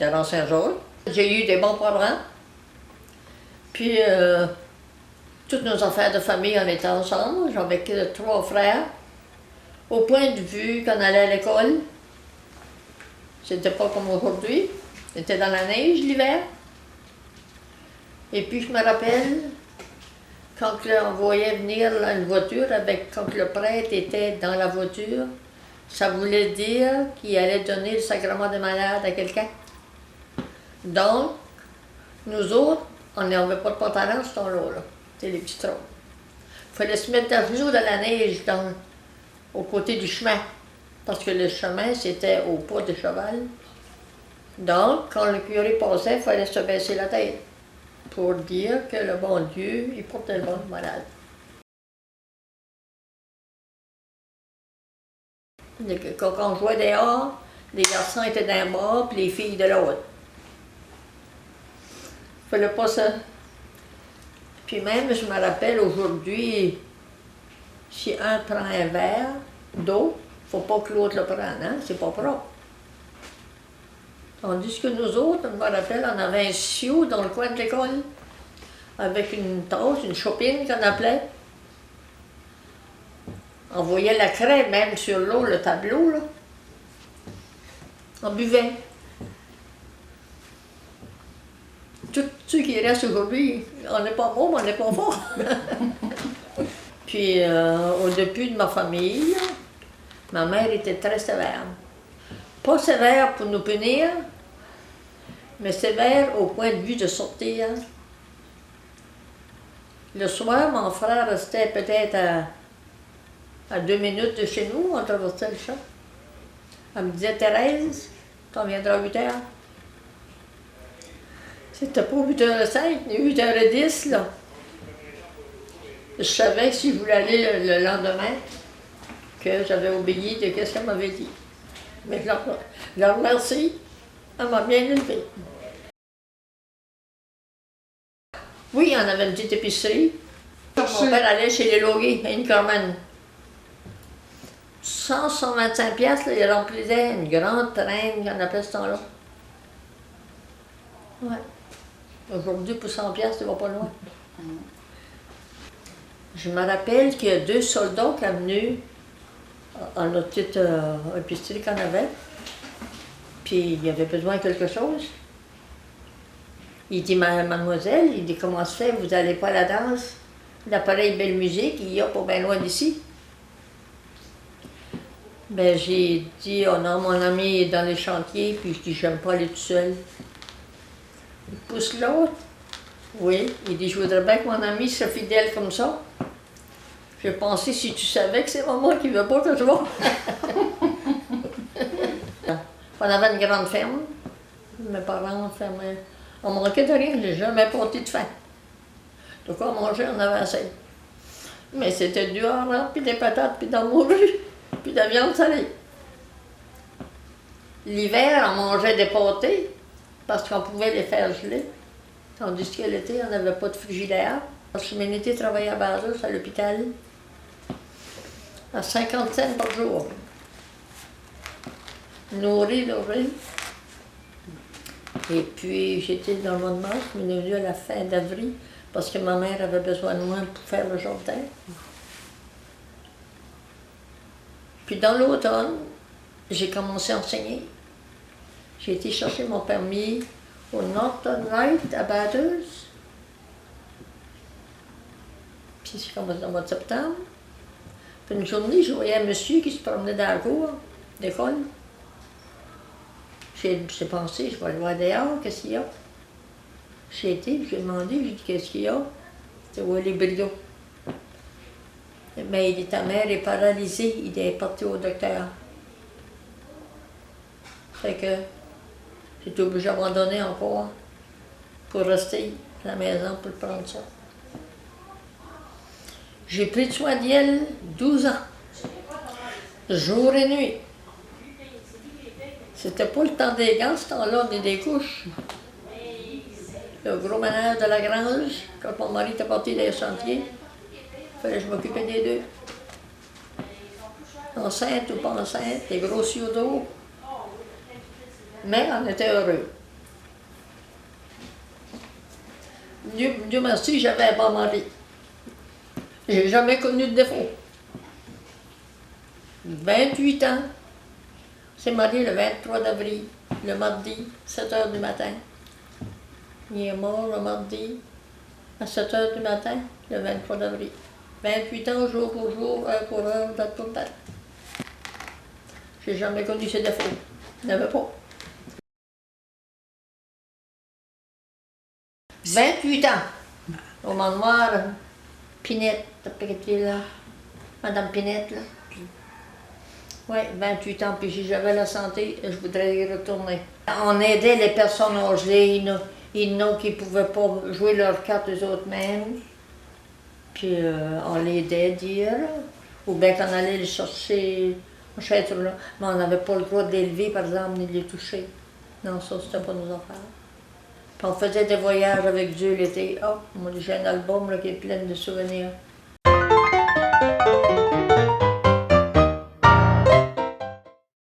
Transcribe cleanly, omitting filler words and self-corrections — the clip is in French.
de l'Ancien-Georges. J'ai eu des bons parents. Puis, toutes nos affaires de famille, on était ensemble. J'avais 3 frères. Au point de vue qu'on allait à l'école, c'était pas comme aujourd'hui. C'était dans la neige l'hiver. Et puis, je me rappelle, quand on voyait venir là, une voiture, quand le prêtre était dans la voiture, ça voulait dire qu'il allait donner le sacrement de malade à quelqu'un. Donc, nous autres, on n'avait pas de pantalon ce temps-là. C'était les petits trous. Il fallait se mettre à genoux dans la neige, au côté du chemin. Parce que le chemin, c'était au pas de cheval. Donc, quand le curé passait, il fallait se baisser la tête pour dire que le bon Dieu, il portait le bon malade. Quand on jouait dehors, les garçons étaient d'un bord, puis les filles de l'autre. Il ne fallait pas ça. Puis même, je me rappelle aujourd'hui, si un prend un verre d'eau, il ne faut pas que l'autre le prenne, hein? C'est pas propre. Tandis que nous autres, je me rappelle, on avait un sioux dans le coin de l'école, avec une tasse, une chopine qu'on appelait. On voyait la crème même sur l'eau, le tableau, là. On buvait. Tout ce qui reste aujourd'hui, on n'est pas bon, mais on n'est pas fort. Puis, au début de ma famille, ma mère était très sévère. Pas sévère pour nous punir, mais sévère au point de vue de sortir. Le soir, mon frère restait peut-être à 2 minutes de chez nous, on traversait le champ. Elle me disait, Thérèse, t'en viendras à 8 heures. C'était pas 8h05, ni 8h10, là. Je savais que si je voulais aller le lendemain, que j'avais obéi de ce qu'elle m'avait dit. Mais je la remercie, elle m'a bien élevée. Oui, on avait une petite épicerie. Mon père allait chez les Loguets, à Inkerman. 125 piastres, il remplissait une grande traîne qu'on appelait ce temps-là. Ouais. Aujourd'hui, pour 100 piastres, tu vas pas loin. Je me rappelle qu'il y a 2 soldats qui sont venus à notre petite épicerie qu'on avait. Puis il y avait besoin de quelque chose. Il dit, mademoiselle, il dit, comment se fait, vous n'allez pas à la danse? L'appareil Belle Musique, il y a pas bien loin d'ici. Ben j'ai dit, oh non, mon ami est dans les chantiers, puis je dis, j'aime pas aller tout seul. Il pousse l'autre. Oui, il dit, je voudrais bien que mon ami soit fidèle comme ça. J'ai pensé, si tu savais que c'est maman qui veut pas que je vois. On avait une grande ferme. Mes parents fermaient. On manquait de rien, j'ai jamais porté de faim. De quoi manger, on avait assez. Mais c'était du hareng, puis des patates, puis de la morue, puis de la viande salée. L'hiver, on mangeait des pâtés, parce qu'on pouvait les faire geler. Tandis que l'été, on n'avait pas de frigidaire. Parce que mon été travaillait à Bazos, à l'hôpital, à 50 cents par jour. Nourri. Et puis, j'étais dans le mois de mars, mais on est venu à la fin d'avril, parce que ma mère avait besoin de moi pour faire le jardin. Puis dans l'automne, j'ai commencé à enseigner. J'ai été chercher mon permis au Norton Light à Bathurst. Puis j'ai commencé au mois de septembre. Puis une journée, je voyais un monsieur qui se promenait dans la cour d'école. J'ai pensé, je vais le voir dehors, qu'est-ce qu'il y a? J'ai été, j'ai demandé, j'ai dit, qu'est-ce qu'il y a? C'est où les brillots? Mais il dit, ta mère est paralysée, il est parti au docteur. Fait que j'étais obligée d'abandonner encore pour rester à la maison pour prendre ça. J'ai pris soin d'elle 12 ans, jour et nuit. C'était pas le temps des gants, ce temps-là, ni des couches. Le gros ménage de la grange, quand mon mari était parti des chantiers, il fallait que je m'occupais des deux. Enceinte ou pas enceinte, des gros yeux d'eau. Mais on était heureux. Dieu merci, j'avais un bon mari. J'ai jamais connu de défaut. 28 ans. On s'est marié le 23 d'avril, le mardi, 7 heures du matin. Il est mort le mardi à 7 heures du matin, le 23 d'avril. 28 ans, jour pour jour, heure pour heure, date pour date. J'ai jamais connu ses défauts. Il n'y en avait pas. 28 ans. Au manoir, Pinette, là. Madame Pinette, là. Oui, 28 ans, puis si j'avais la santé, je voudrais y retourner. On aidait les personnes âgées, il y en a qui ne pouvaient pas jouer leurs cartes eux autres mêmes. Puis on les aidait, dire. Ou bien qu'on allait les chercher, là. Mais on n'avait pas le droit de les lever, par exemple, ni de les toucher. Non, ça, c'était pas nos affaires. Puis on faisait des voyages avec Dieu l'été. Oh, moi, j'ai un album là, qui est plein de souvenirs.